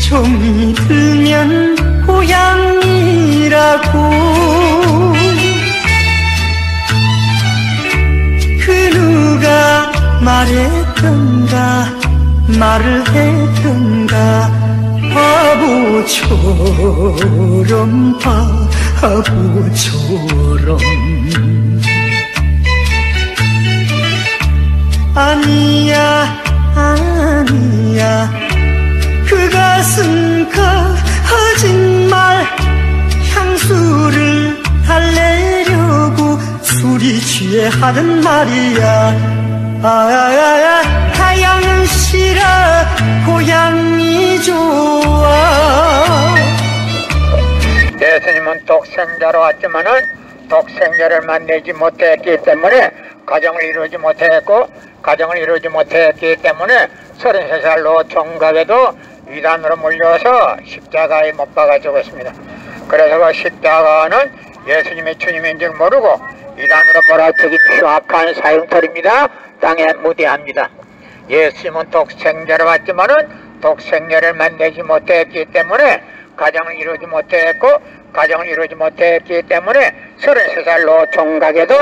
종이 들면 고향이라고 그 누가 말을 했던가 바보처럼 아니야 그 가슴 거짓말 향수를 달래려고 술이 취해 하는 말이야. 타양은 싫어 고향이 좋아. 예수님은 독생자로 왔지만은 독생자를 만나지 못했기 때문에 가정을 이루지 못했기 때문에 33살로 총각에도 이단으로 몰려서 십자가에 못 박아 죽었습니다. 그래서 그 십자가는 예수님의 주님인 줄 모르고 이단으로 몰아죽인 흉악한 사형털입니다. 땅에 무대합니다. 예수님은 독생자로 왔지만은 독생자를 만나지 못했기 때문에 가정을 이루지 못했기 때문에 33살로 총각에도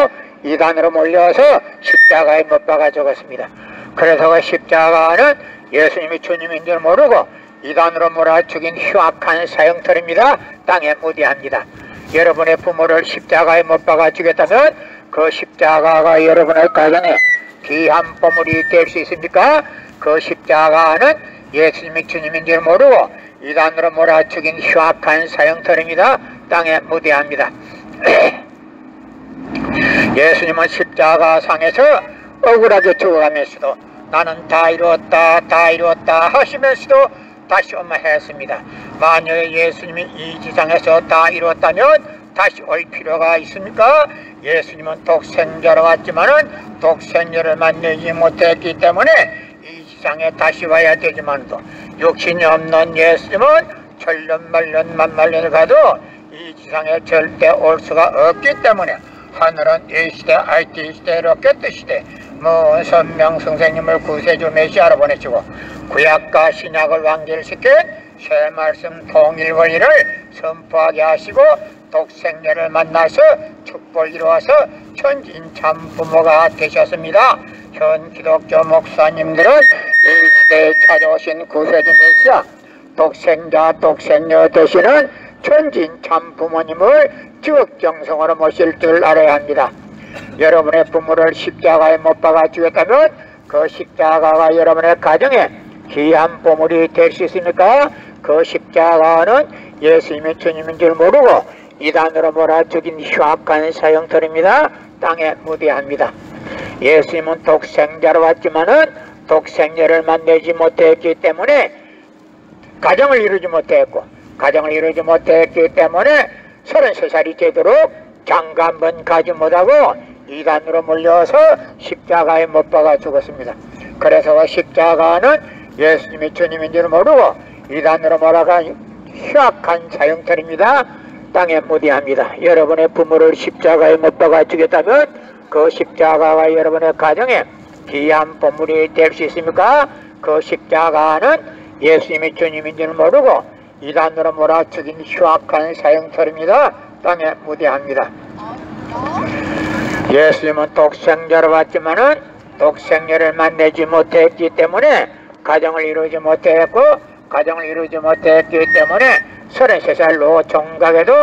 이단으로 몰려서 십자가에 못 박아 죽었습니다. 그래서 그 십자가는 예수님이 주님인 줄 모르고 이단으로 몰아죽인 흉악한 사형털입니다. 땅에 무대합니다. 여러분의 부모를 십자가에 못 박아 죽였다면 그 십자가가 여러분의 가정에 귀한 보물이 될 수 있습니까? 그 십자가는 예수님이 주님인 줄 모르고 이단으로 몰아죽인 흉악한 사형털입니다. 땅에 무대합니다. 예수님은 십자가 상에서 억울하게 죽어가면서도 나는 다 이루었다 하시면서도 다시 엄마했습니다. 만약에 예수님이 이 지상에서 다 이루었다면 다시 올 필요가 있습니까? 예수님은 독생자로 왔지만은 독생자를 만나지 못했기 때문에 이 지상에 다시 와야 되지만도 육신이 없는 예수님은 천년 만년을 가도 이 지상에 절대 올 수가 없기 때문에 하늘은 이 시대 IT 시대 로켓 시대 선명 선생님을 구세주 메시아로 보내시고 구약과 신약을 완결시킨 새 말씀 통일 원리를 선포하게 하시고 독생자를 만나서 축복을 이루어서 천진참 부모가 되셨습니다. 현 기독교 목사님들은 이 시대에 찾아오신 구세주 메시아 독생자 되시는 천진참 부모님을 지극정성으로 모실 줄 알아야 합니다. 여러분의 부모를 십자가에 못 박아 죽였다면 그 십자가가 여러분의 가정에 귀한 보물이 될 수 있습니까? 그 십자가는 예수님의 주님인 줄 모르고 이단으로 몰아 죽인 흉악한 사형털입니다. 땅에 무대합니다. 예수님은 독생자로 왔지만은 독생자를 만나지 못했기 때문에 가정을 이루지 못했기 때문에 33살이 되도록 장가 한번 가지 못하고 이단으로 몰려서 십자가에 못 박아 죽었습니다. 그래서 십자가는 예수님이 주님인 줄 모르고 이단으로 몰아가 흉악한 사형털입니다. 땅에 무대합니다. 여러분의 부모를 십자가에 못 박아 죽였다면 그 십자가가 여러분의 가정에 귀한 보물이 될 수 있습니까? 그 십자가는 예수님이 주님인 줄 모르고 이단으로 몰아 죽인 흉악한 사형털입니다. 땅에 무대합니다. 예수님은 독생자로 왔지만은 독생자를 만나지 못했기 때문에 가정을 이루지 못했기 때문에 33살로 총각에도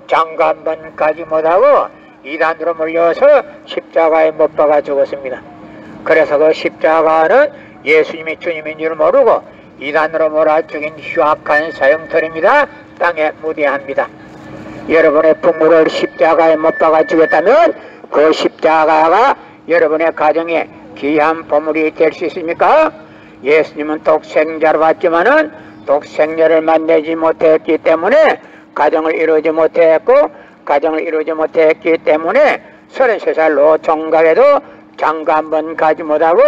장가 한번 가지 못하고 이단으로 몰려서 십자가에 못 박아 죽었습니다. 그래서 그 십자가는 예수님이 주님인 줄 모르고 이단으로 몰아 죽인 흉악한 사형털입니다. 땅에 무대합니다. 여러분의 부모를 십자가에 못 박아 죽였다면 그 십자가가 여러분의 가정에 귀한 보물이 될 수 있습니까? 예수님은 독생자로 왔지만은 독생자를 만나지 못했기 때문에 가정을 이루지 못했기 때문에 33살로 총각에도 장가 한번 가지 못하고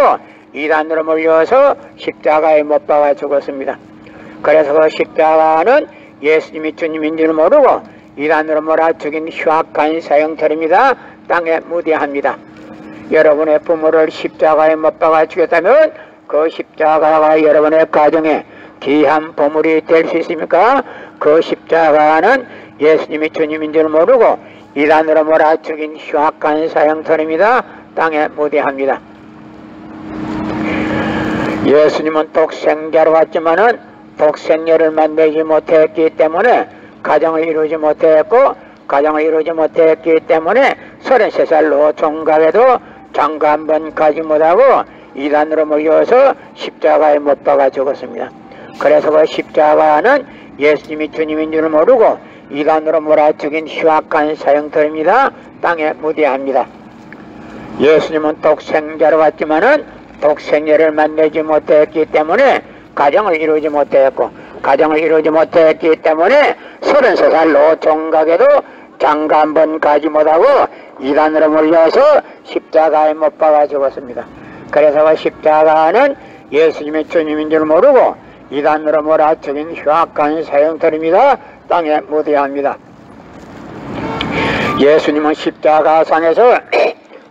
이단으로 몰려서 십자가에 못 박아 죽었습니다. 그래서 그 십자가는 예수님이 주님인 줄 모르고 이단으로 몰아 죽인 흉악한 사형털입니다. 땅에 무대합니다. 여러분의 부모를 십자가에 못 박아 죽였다면 그 십자가가 여러분의 가정에 귀한 보물이 될 수 있습니까? 그 십자가는 예수님이 주님인 줄 모르고 이단으로 몰아 죽인 흉악한 사형터입니다. 땅에 무대합니다. 예수님은 독생자로 왔지만은 독생녀를 만들지 못했기 때문에 가정을 이루지 못했고, 가정을 이루지 못했기 때문에 33살로 종각에도 장가 한 번 가지 못하고 이단으로 몰려서 십자가에 못 박아 죽었습니다. 그래서 그 십자가는 예수님이 주님인 줄 모르고 이단으로 몰아 죽인 흉악한 사형터입니다. 땅에 무대합니다. 예수님은 독생자로 왔지만은 독생녀를 만나지 못했기 때문에 가정을 이루지 못했고, 가정을 이루지 못했기 때문에 33살로 종각에도 장가 한 번 가지 못하고 이단으로 몰려서 십자가에 못 박아 죽었습니다. 그래서 그 십자가는 예수님의 주님인 줄 모르고 이단으로 몰아 죽인 흉악한 사형터입니다. 땅에 무대합니다. 예수님은 십자가상에서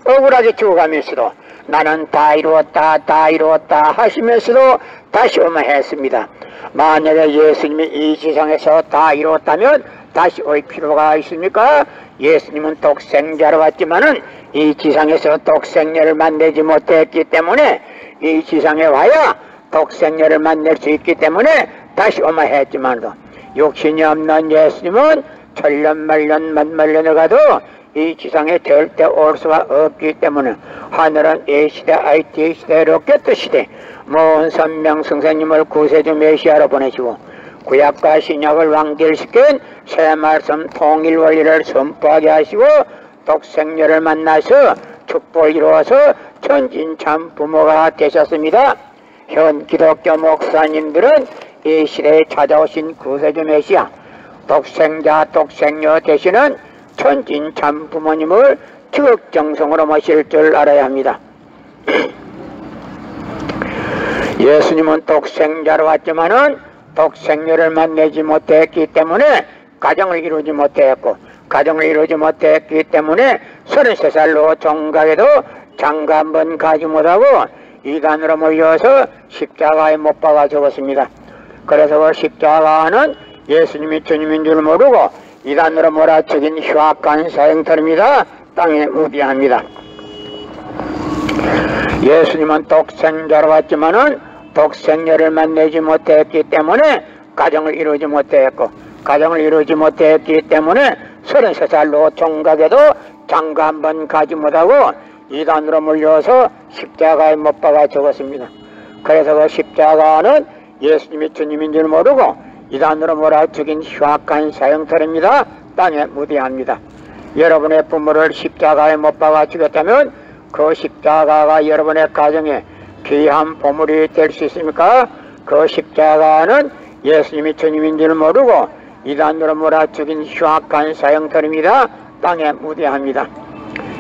억울하게 죽어가면서도 나는 다 이루었다, 다 이루었다 하시면서도 다시 오마했습니다. 만약에 예수님이 이 지상에서 다 이루었다면 다시 올 필요가 있습니까? 예수님은 독생자로 왔지만은 이 지상에서 독생녀를 만나지 못했기 때문에 이 지상에 와야 독생녀를 만날 수 있기 때문에 다시 오마했지만도 욕심이 없는 예수님은 천년 만년 만만년을 가도 이 지상에 절대 올 수가 없기 때문에 하늘은 A시대, IT 시대, 로켓 시대 모든 선명 성사님을 구세주 메시아로 보내시고 구약과 신약을 완결시킨 새 말씀 통일 원리를 선포하게 하시고 독생녀를 만나서 축복을 이루어서 천진참 부모가 되셨습니다. 현 기독교 목사님들은 이 시대에 찾아오신 구세주 메시아 독생자 독생녀 되시는 천진참 부모님을 지극정성으로 모실 줄 알아야 합니다. 예수님은 독생자로 왔지만은 독생녀를 만나지 못했기 때문에 가정을 이루지 못했고, 가정을 이루지 못했기 때문에 33살로 종각에도 장가 한 번 가지 못하고 이단으로 몰려서 십자가에 못 박아 죽었습니다. 그래서 그 십자가는 예수님이 주님인 줄 모르고 이단으로 몰아 죽인 흉악한 사형터입니다. 땅에 무대합니다. 예수님은 독생자로 왔지만은 독생녀를 만나지 못했기 때문에 가정을 이루지 못했고, 가정을 이루지 못했기 때문에 33살로 종각에도 장가 한 번 가지 못하고 이단으로 몰려서 십자가에 못 박아 죽었습니다. 그래서 그 십자가는 예수님이 주님인 줄 모르고 이단으로 몰아 죽인 흉악한 사형터입니다. 땅에 무대합니다. 여러분의 부모를 십자가에 못 박아 죽였다면 그 십자가가 여러분의 가정에 귀한 보물이 될 수 있습니까? 그 십자가는 예수님이 주님인 줄 모르고 이단으로 몰아 죽인 흉악한 사형터입니다. 땅에 무대합니다.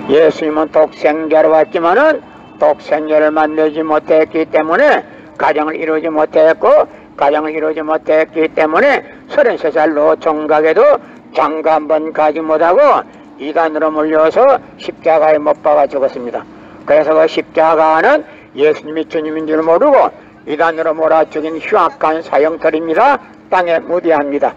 예수님은 독생자로 왔지만은 독생녀를 만나지 못했기 때문에 가정을 이루지 못했고, 가정을 이루지 못했기 때문에 33살로 종각에도 장가 한 번 가지 못하고 이단으로 몰려서 십자가에 못 박아 죽었습니다. 그래서 그 십자가는 예수님이 주님인 줄 모르고 이단으로 몰아 죽인 흉악한 사형터입니다. 땅에 무대합니다.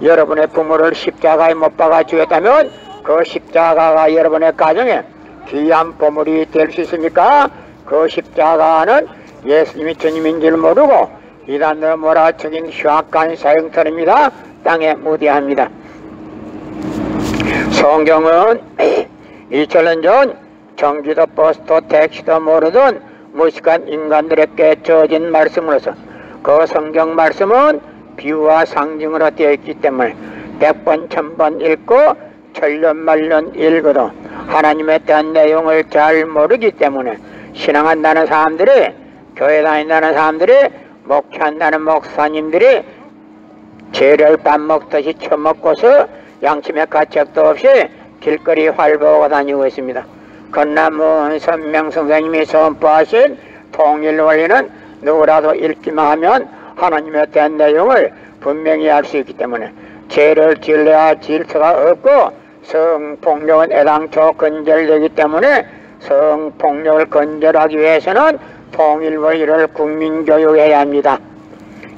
여러분의 부모를 십자가에 못 박아 죽였다면 그 십자가가 여러분의 가정에 귀한 보물이 될 수 있습니까? 그 십자가는 예수님이 주님인 줄 모르고 이단으로 몰아 죽인 흉악한 사형터입니다. 땅에 무대합니다. 성경은 2000년 전 경기도 버스도 택시도 모르던 무식한 인간들에게 주어진 말씀으로서 그 성경 말씀은 비유와 상징으로 되어 있기 때문에 100번 1000번 읽고 천년만년 읽어도 하나님에 대한 내용을 잘 모르기 때문에 신앙한다는 사람들이, 교회 다닌다는 사람들이, 목회한다는 목사님들이 죄를 밥 먹듯이 처먹고서 양심의 가책도 없이 길거리 활보하고 다니고 있습니다. 그러나 선명 선생님이 선포하신 통일 원리는 누구라도 읽기만 하면 하나님에 대한 내용을 분명히 알 수 있기 때문에 죄를 지으려야 질서가 없고 성폭력은 애당초 근절되기 때문에 성폭력을 건절하기 위해서는 통일권리를 국민교육해야 합니다.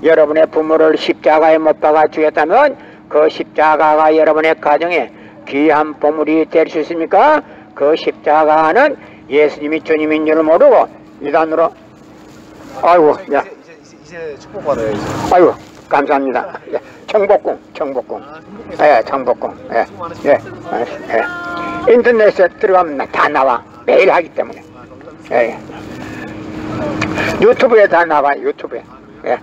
여러분의 부모를 십자가에 못 박아 죽였다면 그 십자가가 여러분의 가정에 귀한 보물이 될 수 있습니까? 그 십자가는 예수님이 주님인 줄 모르고 이단으로 아이고 야 이제 축복받아요 이제. 아이고 감사합니다. 예, 청복궁 예, 청복궁 예. 인터넷에 들어가면 다 나와. 매일 하기 때문에 예. 유튜브에 다 나와. 유튜브에 예.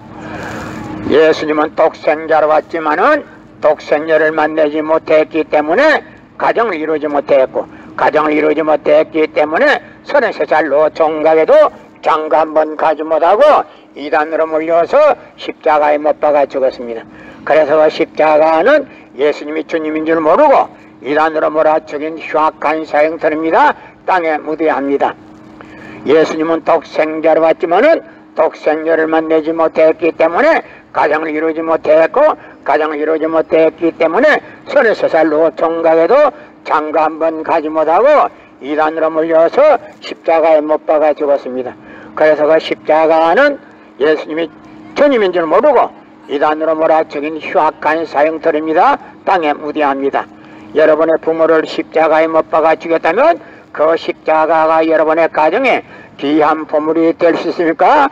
예수님은 독생자로 왔지만은 독생자를 만나지 못했기 때문에 가정을 이루지 못했고, 가정을 이루지 못했기 때문에 33살 노총각에도 장가 한번 가지 못하고 이단으로 몰려서 십자가에 못 박아 죽었습니다. 그래서 십자가는 예수님이 주님인 줄 모르고 이단으로 몰아 죽인 흉악한 사형터입니다. 땅에 묻어야 예수님은 독생자로 왔지만은 독생자를 만나지 못했기 때문에 가정을 이루지 못했고, 가정을 이루지 못했기 때문에 33살 노총각에도 장가 한번 가지 못하고 이단으로 몰려서 십자가에 못 박아 죽었습니다. 그래서 그 십자가는 예수님이 주님인 줄 모르고 이단으로 몰아 죽인 흉악한 사형터입니다. 땅에 묻어야 여러분의 부모를 십자가에 못 박아 죽였다면 그 십자가가 여러분의 가정에 귀한 보물이 될 수 있습니까?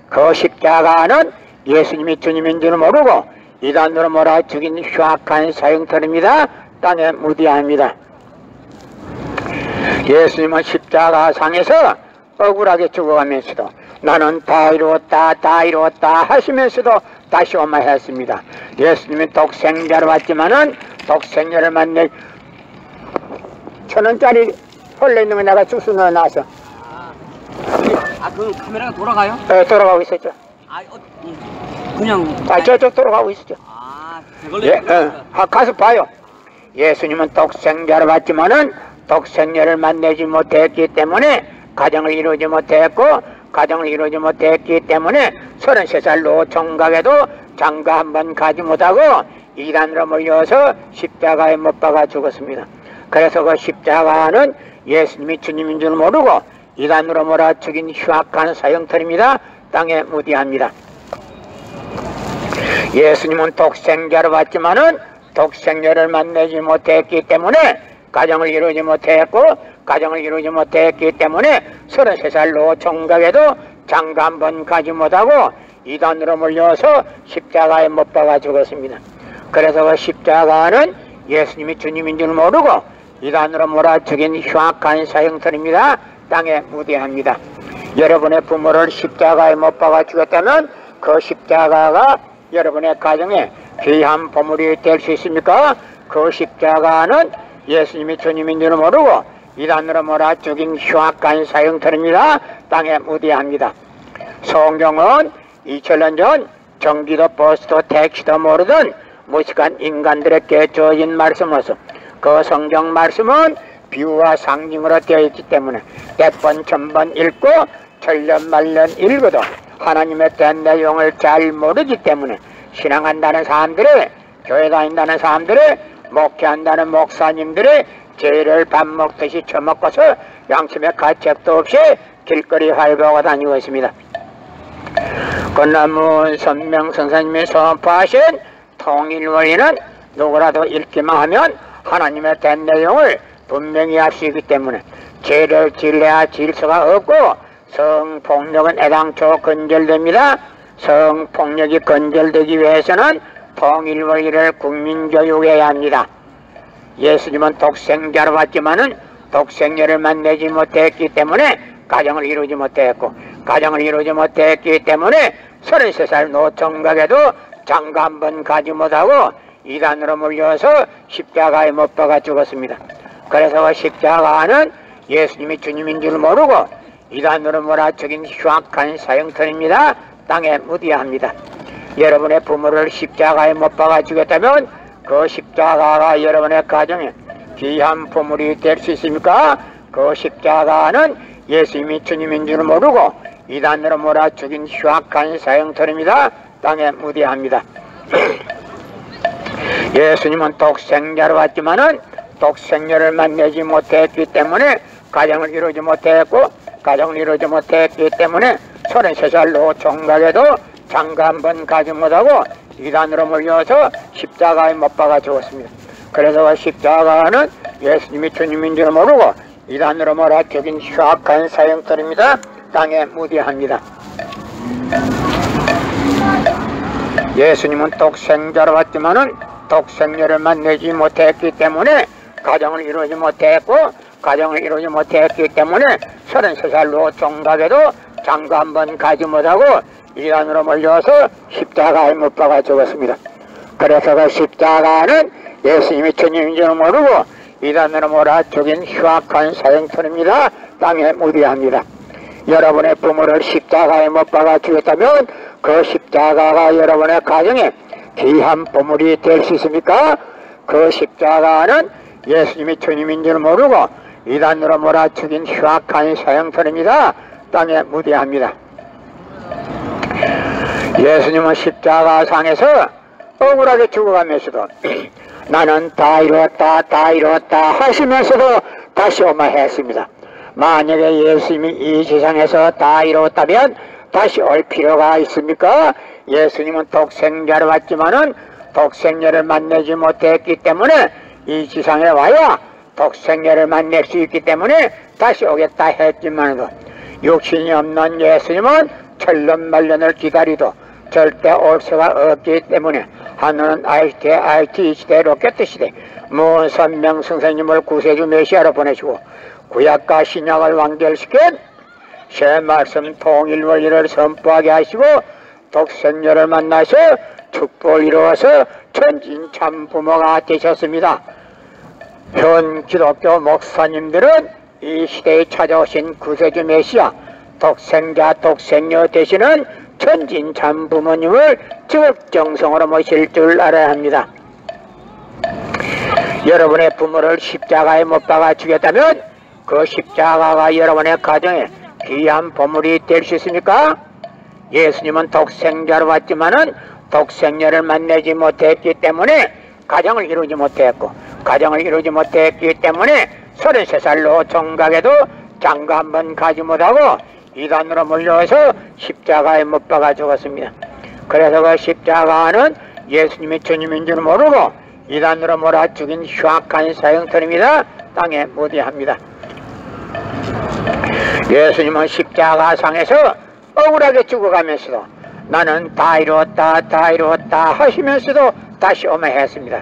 그 십자가는 예수님이 주님인 줄 모르고 이단으로 몰아 죽인 흉악한 사형터입니다. 땅에 묻어야 예수님은 십자가 상에서 억울하게 죽어가면서도 나는 다 이루었다 다 이루었다 하시면서도 다시 오마했습니다. 예수님이 독생자로 왔지만은 독생자를 만나 1,000원짜리 홀려 있는 거 내가 주스 넣어놔서. 그 카메라가 돌아가요? 네, 돌아가고 있었죠. 그냥. 저쪽 돌아가고 있었죠. 예, 가서 봐요. 예수님은 독생자로 왔지만은 독생자를 만나지 못했기 때문에 가정을 이루지 못했고, 가정을 이루지 못했기 때문에 33살 노총각에도 장가 한번 가지 못하고 이단으로 몰려서 십자가에 못 박아 죽었습니다. 그래서 그 십자가는 예수님이 주님인 줄 모르고 이단으로 몰아 죽인 흉악한 사형터입니다. 땅에 묻어야 예수님은 독생자로 왔지만은 독생자를 만나지 못했기 때문에 가정을 이루지 못했고, 가정을 이루지 못했기 때문에 33살 노총각에도 장가 한번 가지 못하고 이단으로 몰려서 십자가에 못 박아 죽었습니다. 그래서 그 십자가는 예수님이 주님인 줄 모르고 이단으로 몰아 죽인 흉악한 사형터입니다. 땅에 묻어야 여러분의 부모를 십자가에 못 박아 죽였다면 그 십자가가 여러분의 가정에 귀한 보물이 될 수 있습니까? 그 십자가는 예수님이 주님인 줄 모르고 이단으로 몰아 죽인 흉악한 사형터입니다. 땅에 묻어야 성경은 2000년 전 전기도 버스도 택시도 모르던 무식한 인간들에게 주어진 말씀으로서 그 성경 말씀은 비유와 상징으로 되어 있기 때문에 100번 1000번 읽고 천년만년 읽어도 하나님의 된 내용을 잘 모르기 때문에 신앙한다는 사람들이, 교회 다닌다는 사람들이, 목회한다는 목사님들이 죄를 밥 먹듯이 처먹고서 양심의 가책도 없이 길거리 활보하고 다니고 있습니다. 권남문 선명 선생님이 선포하신 통일원리는 누구라도 읽기만 하면 하나님의 된 내용을 분명히 알 수 있기 때문에 죄를 질래야 질서가 없고 성폭력은 애당초 건절됩니다. 성폭력이 건절되기 위해서는 통일원리를 국민교육해야 합니다. 예수님은 독생자로 왔지만은 독생자를 만나지 못했기 때문에 가정을 이루지 못했고, 가정을 이루지 못했기 때문에 33살 노총각에도 장가 한번 가지 못하고 이단으로 몰려서 십자가에 못 박아 죽었습니다. 그래서 그 십자가는 예수님이 주님인 줄 모르고 이단으로 몰아 죽인 흉악한 사형터입니다. 땅에 묻어야 여러분의 부모를 십자가에 못 박아 죽였다면 그 십자가가 여러분의 가정에 귀한 보물이 될 수 있습니까? 그 십자가는 예수님이 주님인 줄 모르고 이단으로 몰아 죽인 흉악한 사형터입니다. 땅에 묻어야 예수님은 독생자로 왔지만은 독생자를 만나지 못했기 때문에 가정을 이루지 못했고 가정을 이루지 못했기 때문에 33살로 총각에도 장가 한 번 가지 못하고 이단으로 몰려서 십자가에 못 박아 죽었습니다. 그래서 십자가는 예수님이 주님인 줄 모르고 이단으로 몰아죽인 흉악한 사형들입니다. 땅에 무디합니다. 예수님은 독생자로 왔지만은 독생녀를 만나지 못했기 때문에 가정을 이루지 못했고 가정을 이루지 못했기 때문에 33살로 총각에도 장가 한 번 가지 못하고 이단으로 몰려서 십자가에 못 박아 죽었습니다. 그래서 그 십자가는 예수님이 주님인 줄 모르고 이단으로 몰아 죽인 흉악한 사형터입니다. 땅에 무디합니다. 여러분의 부모를 십자가에 못 박아 죽였다면 그 십자가가 여러분의 가정에 귀한 보물이 될 수 있습니까? 그 십자가는 예수님이 주님인 줄 모르고 이단으로 몰아 죽인 흉악한 사형터입니다. 땅에 무디합니다. 예수님은 십자가상에서 억울하게 죽어가면서도 나는 다 이루었다 다 이루었다 하시면서도 다시 오마 했습니다. 만약에 예수님이 이 세상에서 다 이루었다면 다시 올 필요가 있습니까? 예수님은 독생자로 왔지만은 독생녀를 만나지 못했기 때문에 이 지상에 와야 독생녀를 만날 수 있기 때문에 다시 오겠다 했지만도 육신이 없는 예수님은 천년만년을 기다리도 절대 올 수가 없기 때문에 하늘은 IT 시대 로켓 시대 무은 선명 선생님을 구세주 메시아로 보내시고 구약과 신약을 완결시킨 새 말씀 통일 원리를 선포하게 하시고 독생녀를 만나서 축복을 이루어서 천진참 부모가 되셨습니다. 현 기독교 목사님들은 이 시대에 찾아오신 구세주 메시아 독생자 독생녀 되시는 천진참 부모님을 지극정성으로 모실 줄 알아야 합니다. 여러분의 부모를 십자가에 못 박아 죽였다면 그 십자가가 여러분의 가정에 귀한 보물이 될 수 있습니까? 예수님은 독생자로 왔지만은 독생녀를 만나지 못했기 때문에 가정을 이루지 못했고 가정을 이루지 못했기 때문에 33살로 총각에도 장가 한 번 가지 못하고 이단으로 몰려서 십자가에 못 박아 죽었습니다. 그래서 그 십자가는 예수님이 주님인 줄 모르고 이단으로 몰아 죽인 흉악한 사형터입니다. 땅에 무디합니다. 예수님은 십자가상에서 억울하게 죽어가면서도 나는 다 이루었다 다 이루었다 하시면서도 다시 오마 했습니다.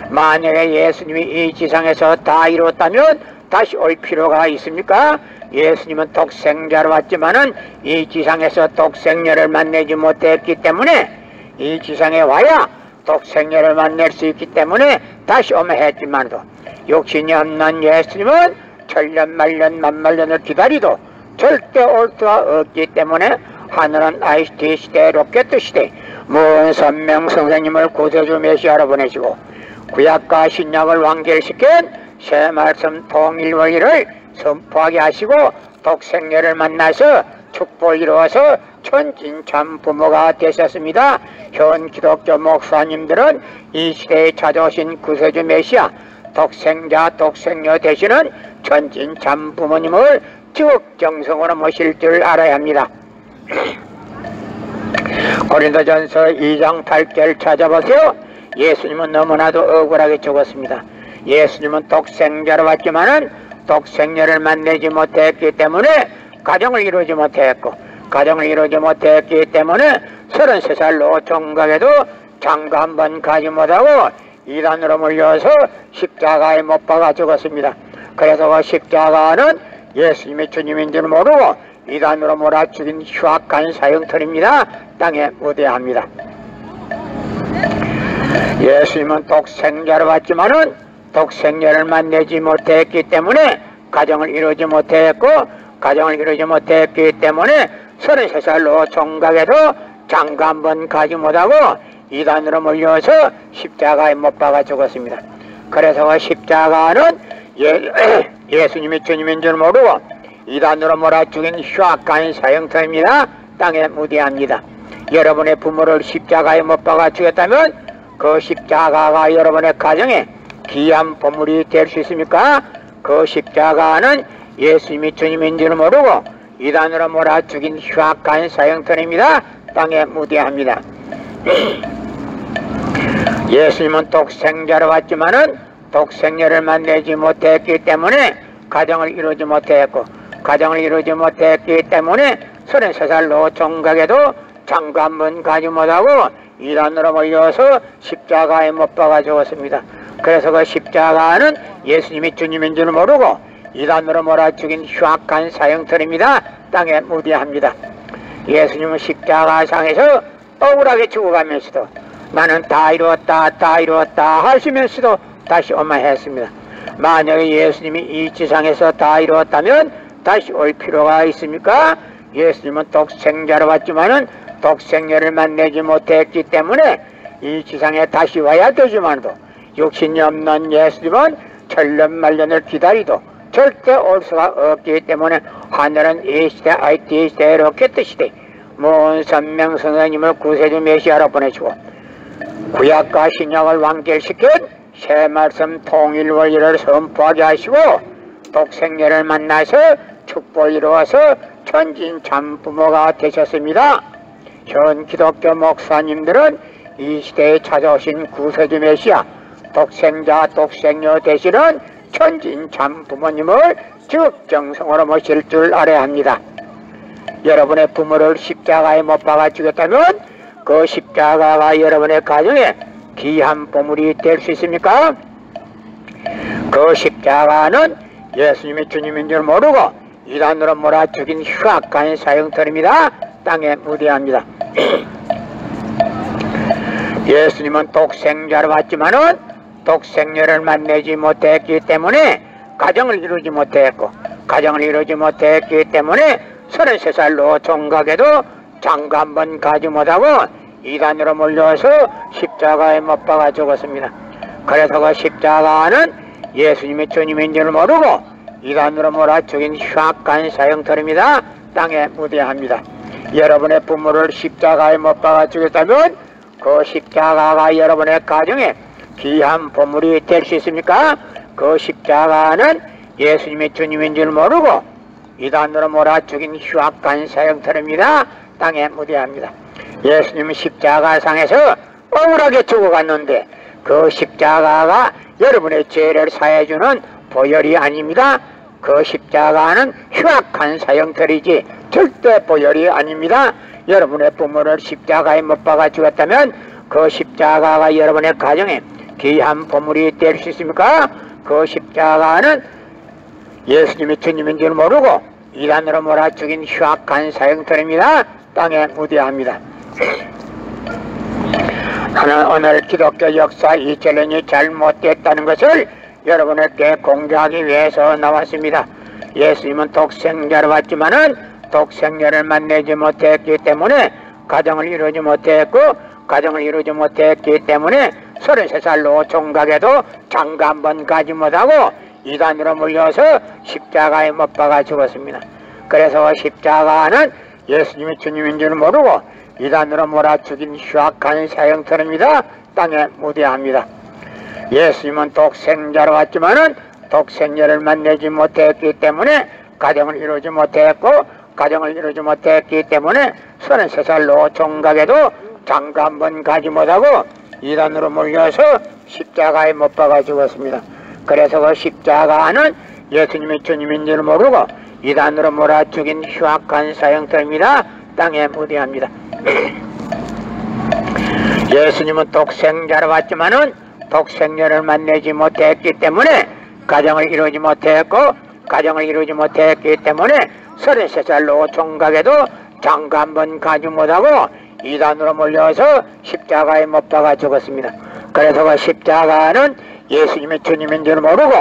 만약에 예수님이 이 지상에서 다 이루었다면 다시 올 필요가 있습니까? 예수님은 독생자로 왔지만은 이 지상에서 독생녀를 만나지 못했기 때문에 이 지상에 와야 독생녀를 만날 수 있기 때문에 다시 오마 했지만도 욕심이 없는 예수님은 천년만년 만만년을 기다리도 절대 올 수가 없기 때문에 하늘은 IT 시대 로켓 시대 무은 선명 선생님을 구세주 메시아로 보내시고 구약과 신약을 완결시킨 새 말씀 통일 원리를 선포하게 하시고 독생녀를 만나서 축복을 이루어서 천진참 부모가 되셨습니다. 현 기독교 목사님들은 이 시대에 찾아오신 구세주 메시아 독생자 독생녀 되시는 천진참 부모님을 지극정성으로 모실 줄 알아야 합니다. 고린도전서 2장 8절 찾아보세요. 예수님은 너무나도 억울하게 죽었습니다. 예수님은 독생자로 왔지만은 독생녀를 만나지 못했기 때문에 가정을 이루지 못했고 가정을 이루지 못했기 때문에 33살로 총각에도 장가 한 번 가지 못하고 이단으로 몰려서 십자가에 못 박아 죽었습니다. 그래서 그 십자가는 예수님이 주님인 줄 모르고 이단으로 몰아 죽인 흉악한 사형터입니다. 땅에 무대합니다. 예수님은 독생자로 왔지만은 독생녀를 만나지 못했기 때문에 가정을 이루지 못했고 가정을 이루지 못했기 때문에 33살로 총각에도 장가 한 번 가지 못하고 이단으로 몰려서 십자가에 못 박아 죽었습니다. 그래서 그 십자가는 예수님이 주님인 줄 모르고 이단으로 몰아 죽인 흉악한 사형터입니다. 땅에 무대합니다. 여러분의 부모를 십자가에 못 박아 죽였다면 그 십자가가 여러분의 가정에 귀한 보물이 될 수 있습니까? 그 십자가는 예수님이 주님인 줄 모르고 이단으로 몰아 죽인 흉악한 사형터입니다. 땅에 무대합니다. 예수님은 독생자로 왔지만은 독생녀를 만나지 못했기 때문에 가정을 이루지 못했고, 가정을 이루지 못했기 때문에 33살로 종각에도 장가 한 번 가지 못하고 이단으로 몰려서 십자가에 못 박아 죽었습니다. 그래서 그 십자가는 예수님이 주님인 줄 모르고 이단으로 몰아 죽인 흉악한 사형터입니다. 땅에 무대합니다. 예수님은 십자가상에서 억울하게 죽어가면서도 나는 다 이루었다 다 이루었다 하시면서도 다시 오마했습니다. 만약에 예수님이 이 지상에서 다 이루었다면 다시 올 필요가 있습니까? 예수님은 독생자로 왔지만은 독생녀를 만나지 못했기 때문에 이 지상에 다시 와야 되지만도 육신이 없는 예수님은 천년만년을 기다리도 절대 올 수가 없기 때문에 하늘은 이 시대 IT 시대 로켓 시대 문선명 선생님을 구세주 메시아로 보내주고 구약과 신약을 완결시킨 새 말씀 통일 원리를 선포하게 하시고 독생녀를 만나서 축복을 이루어서 천진 참부모가 되셨습니다. 현 기독교 목사님들은 이 시대에 찾아오신 구세주 메시아 독생자 독생녀 되시는 천진 참부모님을 적정성으로 모실 줄 알아야 합니다. 여러분의 부모를 십자가에 못 박아 주겠다면 그 십자가가 여러분의 가정에 귀한 보물이 될 수 있습니까? 그 십자가는 예수님이 주님인 줄 모르고 이단으로 몰아 죽인 흉악한 사형터입니다. 땅에 무대합니다. 예수님은 독생자로 왔지만은 독생녀를 만나지 못했기 때문에 가정을 이루지 못했고, 가정을 이루지 못했기 때문에 33살로 종각에도 장가 한 번 가지 못하고 이단으로 몰려서 십자가에 못 박아 죽었습니다. 그래서 그 십자가는 예수님이 주님인 줄 모르고 이단으로 몰아 죽인 흉악한 사형터입니다. 땅에 무대합니다. 여러분의 부모를 십자가에 못 박아 죽였다면 그 십자가가 여러분의 가정에 귀한 보물이 될 수 있습니까? 그 십자가는 예수님이 주님인 줄 모르고 이단으로 몰아 죽인 흉악한 사형터입니다. 땅에 무대합니다. 예수님은 십자가상에서 억울하게 죽어갔는데 그 십자가가 여러분의 죄를 사해주는 보혈이 아닙니다. 그 십자가는 흉악한 사형터이지 절대 보혈이 아닙니다. 여러분의 부모를 십자가에 못 박아 죽었다면 그 십자가가 여러분의 가정에 귀한 보물이 될 수 있습니까? 그 십자가는 예수님이 주님인 줄 모르고 이단으로 몰아 죽인 흉악한 사형터입니다. 땅에 무대합니다. 나는 오늘 기독교 역사 2000년이 잘못됐다는 것을 여러분에게 공개하기 위해서 나왔습니다. 예수님은 독생자로 왔지만은 독생녀를 만나지 못했기 때문에 가정을 이루지 못했고, 가정을 이루지 못했기 때문에 33살로 종각에도 장가 한 번 가지 못하고 이단으로 물려서 십자가에 못 박아 죽었습니다. 그래서 십자가는 예수님이 주님인 줄 모르고 이단으로 몰아 죽인 흉악한 사형터입니다. 땅에 무대합니다. 예수님은 독생자로 왔지만은 독생녀를 만나지 못했기 때문에 가정을 이루지 못했고, 가정을 이루지 못했기 때문에 33살로 종각에도 장가 한 번 가지 못하고 이단으로 몰려서 십자가에 못 박아 죽었습니다. 그래서 그 십자가는 예수님이 주님인 줄 모르고 이단으로 몰아 죽인 흉악한 사형터입니다. 땅에 무대합니다. 예수님은 독생자로 왔지만은 독생녀를 만나지 못했기 때문에 가정을 이루지 못했고, 가정을 이루지 못했기 때문에 33살로 종각에도 장가 한 번 가지 못하고 이단으로 몰려서 십자가에 못 박아 죽었습니다. 그래서 그 십자가는 예수님이 주님인 줄 모르고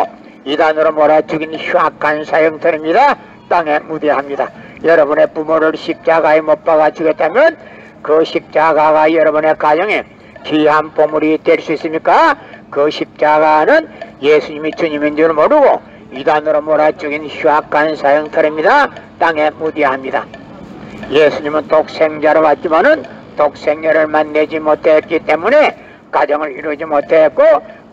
이단으로 몰아 죽인 흉악한 사형터입니다. 땅에 무대합니다. 여러분의 부모를 십자가에 못 박아 죽였다면 그 십자가가 여러분의 가정에 귀한 보물이 될 수 있습니까? 그 십자가는 예수님이 주님인 줄 모르고 이단으로 몰아 죽인 흉악한 사형터입니다. 땅에 무대합니다. 예수님은 독생자로 왔지만은 독생녀를 만나지 못했기 때문에 가정을 이루지 못했고,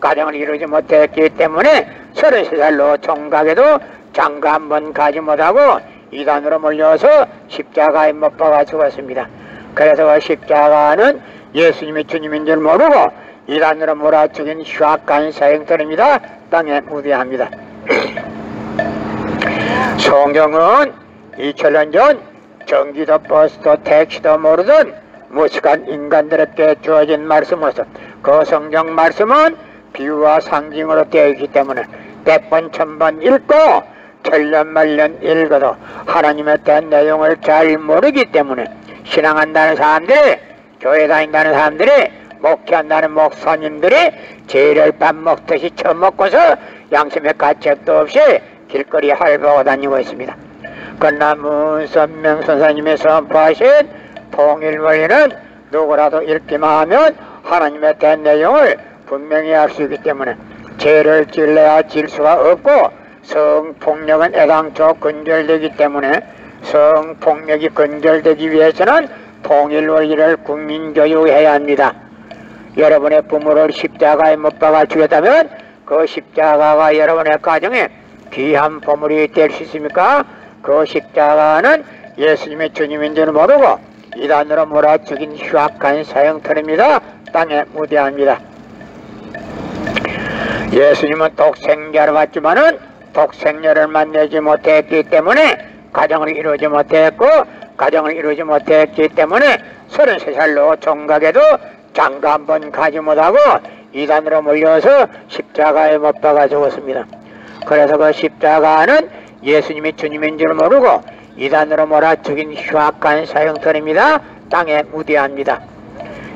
가정을 이루지 못했기 때문에 33살로 종각에도 장가 한 번 가지 못하고 이단으로 몰려서 십자가에 못 박아 죽었습니다. 그래서 그 십자가는 예수님이 주님인 줄 모르고 이단으로 몰아 죽인 흉악한 사형들입니다. 땅에 무대합니다. 성경은 2000년 전 전기도 버스도 택시도 모르던 무식한 인간들에게 주어진 말씀으로서 그 성경 말씀은 비유와 상징으로 되어 있기 때문에 100번 1000번 읽고 천년만년 읽어도 하나님에 대한 내용을 잘 모르기 때문에 신앙한다는 사람들이, 교회 다닌다는 사람들이, 목회한다는 목사님들이 죄를 밥 먹듯이 처먹고서 양심의 가책도 없이 길거리 할보고 다니고 있습니다. 그러나 문선명 선생님이 선포하신 통일원리는 누구라도 읽기만 하면 하나님에 대한 내용을 분명히 알 수 있기 때문에 죄를 질러야 질 수가 없고, 성폭력은 애당초 근절되기 때문에 성폭력이 근절되기 위해서는 통일원리를 국민교육해야 합니다. 여러분의 부모를 십자가에 못 박아 죽였다면 그 십자가가 여러분의 가정에 귀한 보물이 될 수 있습니까? 그 십자가는 예수님의 주님인 줄 모르고 이단으로 몰아 죽인 흉악한 사형터입니다. 땅에 무대합니다. 예수님은 독생자로 왔지만은 독생녀를 만나지 못했기 때문에 가정을 이루지 못했고, 가정을 이루지 못했기 때문에 33살로 종각에도 장가 한 번 가지 못하고 이단으로 몰려서 십자가에 못 박아 죽었습니다. 그래서 그 십자가는 예수님이 주님인 줄 모르고 이단으로 몰아 죽인 흉악한 사형터입니다. 땅에 무대합니다.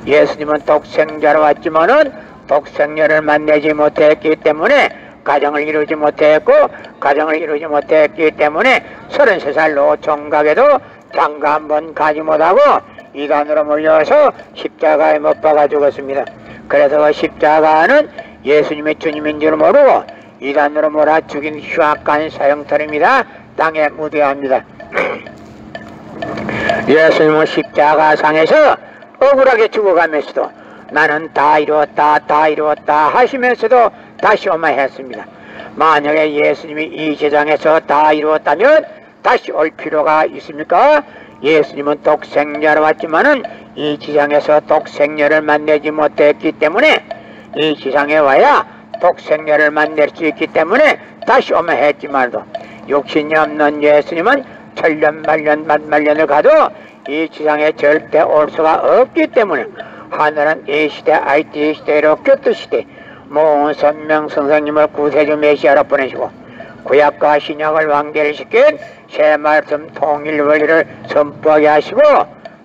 예수님은 독생자로 왔지만은 독생녀를 만나지 못했기 때문에 가정을 이루지 못했고, 가정을 이루지 못했기 때문에 33살로 종각에도 장가 한 번 가지 못하고 이단으로 몰려서 십자가에 못 박아 죽었습니다. 그래서 그 십자가는 예수님의 주님인 줄 모르고 이단으로 몰아 죽인 흉악한 사형터입니다. 땅에 무대합니다. 예수님은 십자가상에서 억울하게 죽어가면서도 나는 다 이루었다, 다 이루었다 하시면서도 다시 오마 했습니다. 만약에 예수님이 이 세상에서 다 이루었다면 다시 올 필요가 있습니까? 예수님은 독생자로 왔지만은 이 지상에서 독생녀를 만나지 못했기 때문에 이 지상에 와야 독생녀를 만날 수 있기 때문에 다시 오마 했지만도 욕심이 없는 예수님은 천년만년 만만년을 가도 이 지상에 절대 올 수가 없기 때문에 하늘은 이 시대 IT 시대로 교토 시대 모선명 선생님을 구세주 메시아로 보내시고 구약과 신약을 완결시킨 새 말씀 통일원리를 선포하게 하시고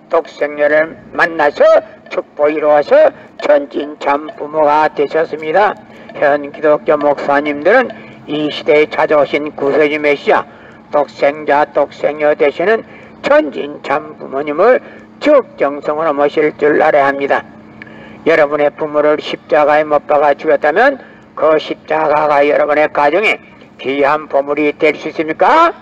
독생녀를 만나서 축복 이루어서 천진참 부모가 되셨습니다. 현 기독교 목사님들은 이 시대에 찾아오신 구세주 메시아 독생자 독생녀 되시는 천진참 부모님을 적정성으로 모실 줄 알아야 합니다. 여러분의 부모를 십자가에 못 박아 죽였다면 그 십자가가 여러분의 가정에 귀한 보물이 될 수 있습니까?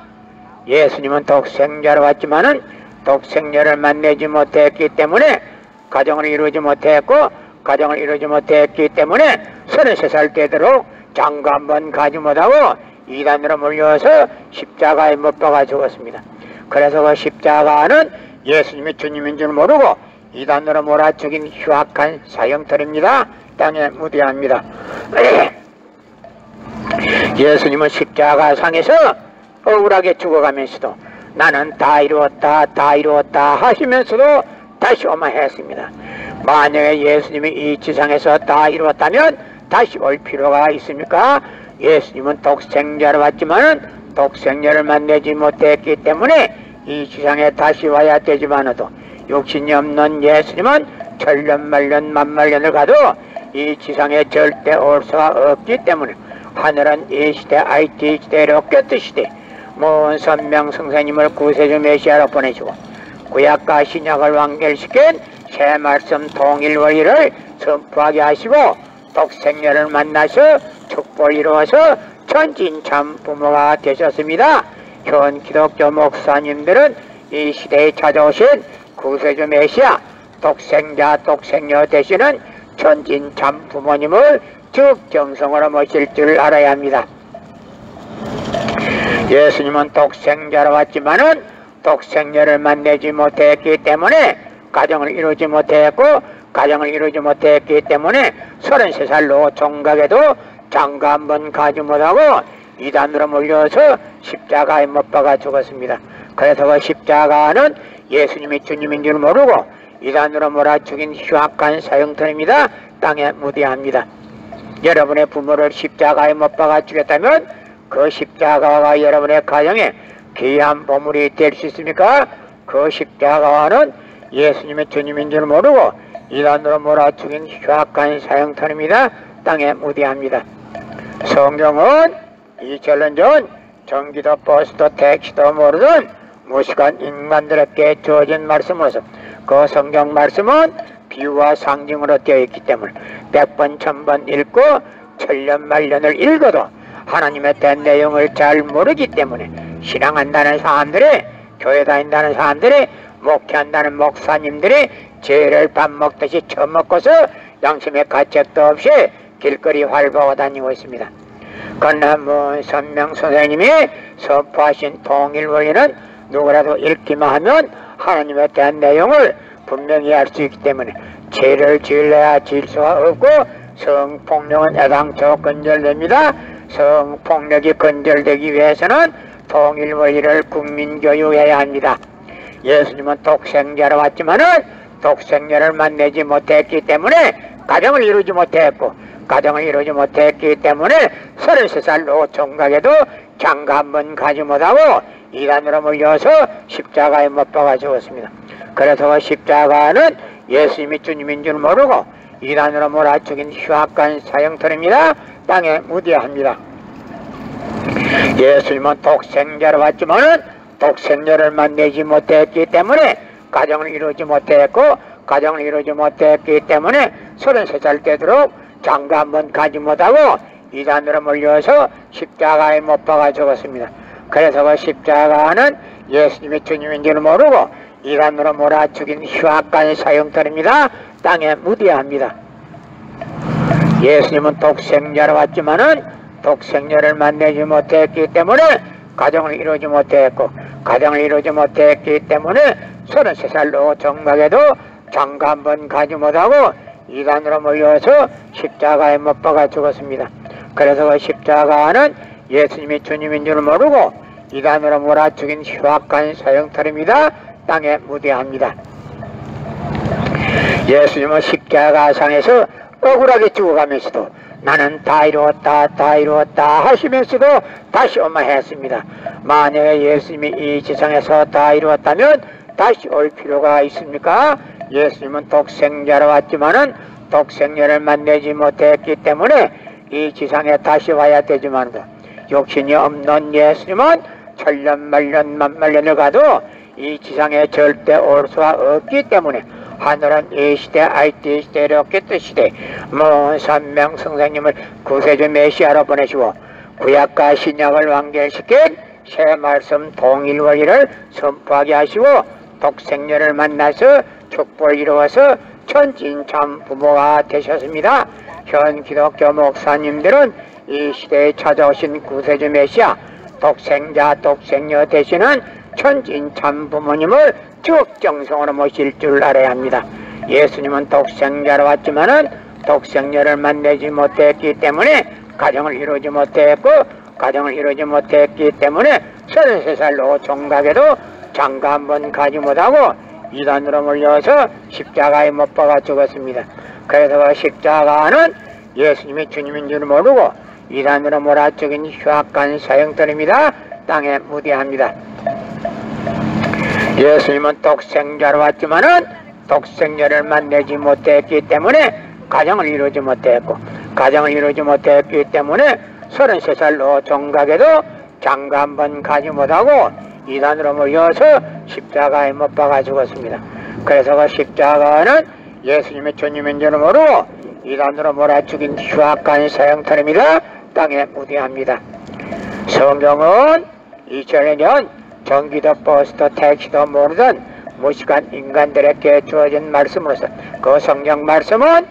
예수님은 독생자로 왔지만은 독생녀를 만나지 못했기 때문에 가정을 이루지 못했고, 가정을 이루지 못했기 때문에 33살 되도록 장가 한 번 가지 못하고 이단으로 몰려서 십자가에 못 박아 죽었습니다. 그래서 그 십자가는 예수님이 주님인 줄 모르고 이단으로 몰아 죽인 흉악한 사형터입니다. 땅에 무대합니다. 예수님은 십자가 상에서 억울하게 죽어가면서도 나는 다 이루었다, 다 이루었다 하시면서도 다시 오마 했습니다. 만약에 예수님이 이 지상에서 다 이루었다면 다시 올 필요가 있습니까? 예수님은 독생자로 왔지만 독생녀를 만나지 못했기 때문에 이 지상에 다시 와야 되지만도 욕심이 없는 예수님은 천년만년 만만년을 가도 이 지상에 절대 올 수가 없기 때문에 하늘은 이 시대 IT 시대로 꿰뜨 시대 문선명 선생님을 구세주 메시아로 보내시고 구약과 신약을 완결시킨 새 말씀 통일원리를 선포하게 하시고 독생녀를 만나서 축복을 이루어서 천진참 부모가 되셨습니다. 현 기독교 목사님들은 이 시대에 찾아오신 구세주 메시아 독생자 독생녀 되시는 천진참 부모님을 적정성으로 모실 줄 알아야 합니다. 예수님은 독생자로 왔지만은 독생녀를 만나지 못했기 때문에 가정을 이루지 못했고, 가정을 이루지 못했기 때문에 33살로 종각에도 장가 한번 가지 못하고 이단으로 몰려서 십자가에 못 박아 죽었습니다. 그래서 그 십자가는 예수님이 주님인 줄 모르고 이단으로 몰아 죽인 흉악한 사형터입니다. 땅에 무대합니다. 여러분의 부모를 십자가에 못 박아 죽였다면 그 십자가가 여러분의 가정에 귀한 보물이 될 수 있습니까? 그 십자가는 예수님의 주님인 줄 모르고 이단으로 몰아 죽인 흉악한 사형터입니다. 땅에 무대합니다. 성경은 2000년 전 전기도 버스도 택시도 모르던 무식한 인간들에게 주어진 말씀으로서 그 성경 말씀은 비유와 상징으로 되어 있기 때문에 100번 1000번 읽고 천년 만년을 읽어도 하나님의 된 내용을 잘 모르기 때문에 신앙한다는 사람들이, 교회 다닌다는 사람들이, 목회한다는 목사님들이 죄를 밥 먹듯이 처먹고서 양심의 가책도 없이 길거리 활보하고 다니고 있습니다. 그러나 선명 선생님이 선포하신 통일 원리는 누구라도 읽기만 하면 하나님에 대한 내용을 분명히 알 수 있기 때문에 죄를 지으려야 지을 수가 없고 성폭력은 애당초 건절됩니다. 성폭력이 건절되기 위해서는 통일 원리를 국민교육해야 합니다. 예수님은 독생자로 왔지만은 독생자를 만나지 못했기 때문에 가정을 이루지 못했고, 가정을 이루지 못했기 때문에 33살로 종각에도 장가 한번 가지 못하고 이단으로 몰려서 십자가에 못 박아 죽었습니다. 그래서 십자가는 예수님이 주님인 줄 모르고 이단으로 몰아 죽인 흉악한 사형터입니다. 땅에 무대합니다. 예수님은 독생자로 왔지만은 독생녀를 만나지 못했기 때문에 가정을 이루지 못했고, 가정을 이루지 못했기 때문에 33살 되도록 장가 한번 가지 못하고 이단으로 몰려서 십자가에 못 박아 죽었습니다. 그래서 그 십자가는 예수님이 주님인 줄 모르고 이단으로 몰아 죽인 흉악한 사형터입니다. 땅에 무대합니다. 예수님은 독생자로 왔지만은 독생녀를 만나지 못했기 때문에 가정을 이루지 못했고, 가정을 이루지 못했기 때문에 33살로 종각에도 장가 한번 가지 못하고 이단으로 몰려서 십자가에 못 박아 죽었습니다. 그래서 그 십자가는 예수님이 주님인 줄 모르고 이단으로 몰아 죽인 흉악한 사형터입니다. 땅에 무대합니다. 예수님은 십자가상에서 억울하게 죽어가면서도 나는 다 이루었다, 다 이루었다 하시면서도 다시 오마 했습니다. 만약에 예수님이 이 지상에서 다 이루었다면 다시 올 필요가 있습니까? 예수님은 독생자로 왔지만은 독생녀를 만나지 못했기 때문에 이 지상에 다시 와야 되지만 욕심이 없는 예수님은 천년 만년 만만년을 가도 이 지상에 절대 올 수가 없기 때문에 하늘은 이 시대 IT 시대를 없겠던 시대 선명 선생님을 구세주 메시아로 보내시고 구약과 신약을 완결시킨 새 말씀 통일 원리를 선포하게 하시고 독생녀를 만나서 축복을 이루어서 천진참 부모가 되셨습니다. 현 기독교 목사님들은 이 시대에 찾아오신 구세주 메시아 독생자 독생녀 되시는 천진참 부모님을 적정성으로 모실 줄 알아야 합니다. 예수님은 독생자로 왔지만은 독생녀를 만나지 못했기 때문에 가정을 이루지 못했고, 가정을 이루지 못했기 때문에 33살로 종각에도 장가 한번 가지 못하고 이단으로 몰려서 십자가에 못 박아 죽었습니다. 그래서 그 십자가는 예수님이 주님인 줄 모르고 이단으로 몰아 죽인 흉악한 사형터입니다. 땅에 무대합니다. 예수님은 독생자로 왔지만은 독생녀를 만나지 못했기 때문에 가정을 이루지 못했고, 가정을 이루지 못했기 때문에 33살로 종각에도 장가 한번 가지 못하고 이단으로 몰려서 십자가에 못 박아 죽었습니다. 그래서 그 십자가는 예수님의 주님인 줄 모르고 이단으로 몰아 죽인 흉악한 사형터입니다. 땅에 무대합니다. 성경은 2000년 전기도 버스도 택시도 모르던 무식한 인간들에게 주어진 말씀으로서 그 성경 말씀은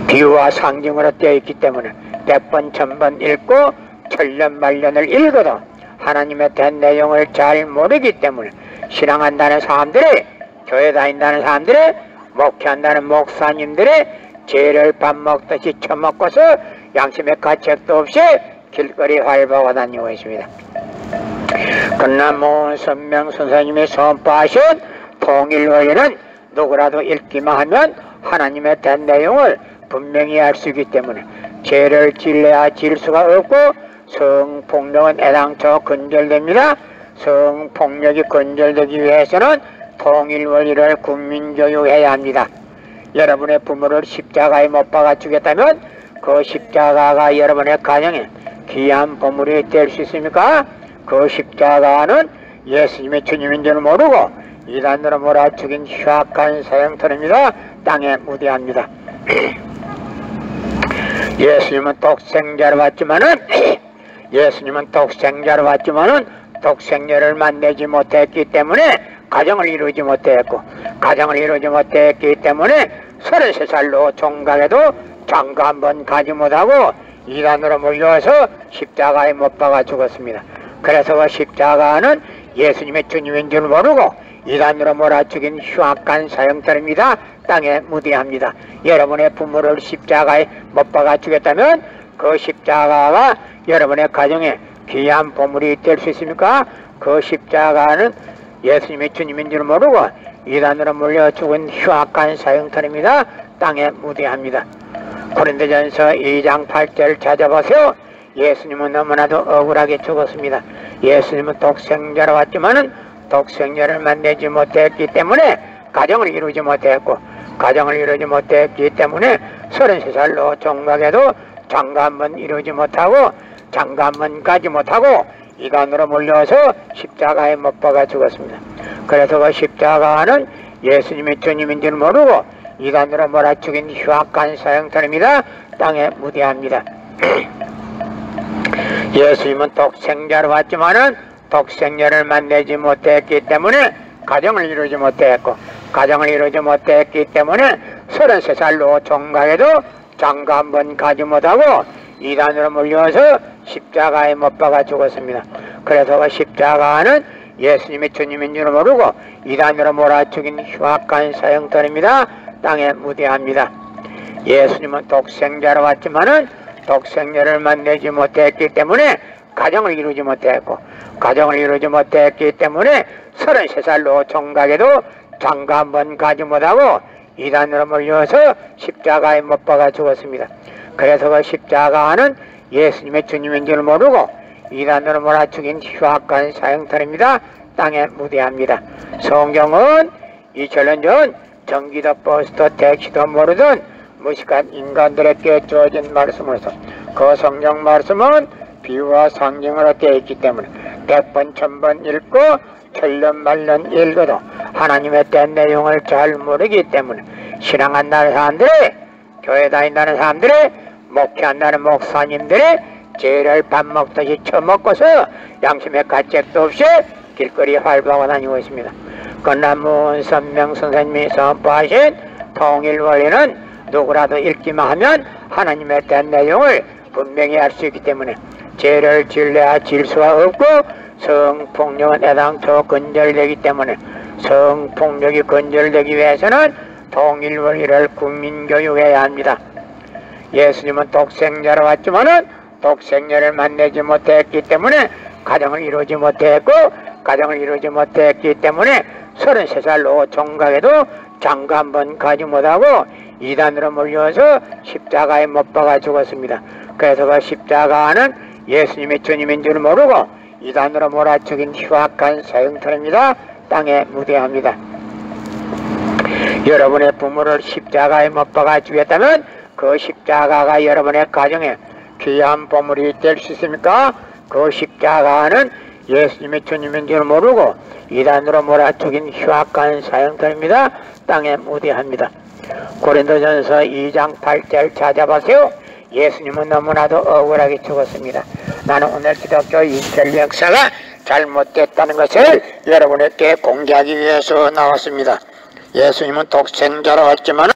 비유와 상징으로 되어 있기 때문에 100번 1000번 읽고 천년 만년을 읽어도 하나님의 된 내용을 잘 모르기 때문에 신앙한다는 사람들이, 교회 다닌다는 사람들이, 목회한다는 목사님들이 죄를 밥 먹듯이 처먹고서 양심의 가책도 없이 길거리 활보하고 다니고 있습니다. 그러나 문선명 선생님이 선포하신 통일원리는 누구라도 읽기만 하면 하나님의 된 내용을 분명히 알 수 있기 때문에 죄를 질러야 질 수가 없고 성폭력은 애당초 근절됩니다. 성폭력이 근절되기 위해서는 통일원리를 국민교육해야 합니다. 여러분의 부모를 십자가에 못 박아 주겠다면 그 십자가가 여러분의 가정에 귀한 보물이 될 수 있습니까? 그 십자가는 예수님의 주님인 줄 모르고 이단으로 몰아죽인 흉악한 사형터입니다. 땅에 무대합니다. 예수님은 독생자로 왔지만은 독생자를 만나지 못했기 때문에 가정을 이루지 못했고, 가정을 이루지 못했기 때문에 33살로 종각에도 장가 한번 가지 못하고 이단으로 몰려와서 십자가에 못 박아 죽었습니다. 그래서 그 십자가는 예수님의 주님인 줄 모르고 이단으로 몰아죽인 흉악한 사형터입니다. 땅에 무대합니다. 여러분의 부모를 십자가에 못 박아 주겠다면 그 십자가가 여러분의 가정에 귀한 보물이 될 수 있습니까? 그 십자가는 예수님의 주님인 줄 모르고 이단으로 몰려 죽은 흉악한 사형터입니다. 땅에 무대합니다. 고린도전서 2장 8절을 찾아보세요. 예수님은 너무나도 억울하게 죽었습니다. 예수님은 독생자로 왔지만은 독생자를 만나지 못했기 때문에 가정을 이루지 못했고, 가정을 이루지 못했기 때문에 33살로 종각에도 장가 한번 이루지 못하고, 장가 한번 가지 못하고 이단으로 몰려서 십자가에 못 박아 죽었습니다. 그래서 그 십자가는 예수님의 주님인 줄 모르고 이단으로 몰아죽인 흉악한 사형터입니다. 땅에 무대합니다. 예수님은 독생자로 왔지만은 독생자를 만나지 못했기 때문에 가정을 이루지 못했고, 가정을 이루지 못했기 때문에 33살로 종각에도 장가 한번 가지 못하고 이단으로 몰려서 십자가에 못 박아 죽었습니다. 그래서 그 십자가는 예수님의 주님인 줄 모르고 이단으로 몰아죽인 흉악한 사형터입니다. 땅에 무대합니다. 예수님은 독생자로 왔지만은 독생자를 만나지 못했기 때문에 가정을 이루지 못했고, 가정을 이루지 못했기 때문에 33살로 종각에도 장가 한번 가지 못하고 이단으로 몰려서 십자가에 못 박아 죽었습니다. 그래서 그 십자가는 예수님의 주님인 줄 모르고 이단으로 몰아죽인 흉악한 사형터입니다. 땅에 무대합니다. 성경은 2000년 전 전기도 버스도 택시도 모르던 무식한 인간들에게 주어진 말씀으로서 그 성경 말씀은 비유와 상징으로 되어 있기 때문에 100번 1000번 읽고 천년만년 읽어도 하나님의 된 내용을 잘 모르기 때문에 신앙한다는 사람들이, 교회 다닌다는 사람들이, 목회한다는 목사님들이 죄를 밥 먹듯이 처먹고서 양심의 가책도 없이 길거리 활보하고 다니고 있습니다. 그러나 문선명 선생님이 선포하신 통일원리는 누구라도 읽기만 하면 하나님의 된 내용을 분명히 알 수 있기 때문에 죄를 질러야 질 수가 없고 성폭력은 애당초 근절되기 때문에 성폭력이 근절되기 위해서는 통일원리를 국민교육해야 합니다. 예수님은 독생자로 왔지만은 독생자를 만나지 못했기 때문에 가정을 이루지 못했고, 가정을 이루지 못했기 때문에 33살로 종각에도 장가 한번 가지 못하고 이단으로 몰려서 십자가에 못 박아 죽었습니다. 그래서 그 십자가는 예수님의 주님인 줄 모르고 이단으로 몰아죽인 흉악한 사형터입니다. 땅에 무대합니다. 여러분의 부모를 십자가에 못 박아 주겠다면 그 십자가가 여러분의 가정에 귀한 보물이 될 수 있습니까? 그 십자가는 예수님의 주님인 줄 모르고 이단으로 몰아죽인 흉악한 사형터입니다. 땅에 무대합니다. 고린도전서 2장 8절 찾아보세요. 예수님은 너무나도 억울하게 죽었습니다. 나는 오늘 기독교 이스라엘 역사가 잘못됐다는 것을 여러분에게 공개하기 위해서 나왔습니다. 예수님은 독생자로 왔지만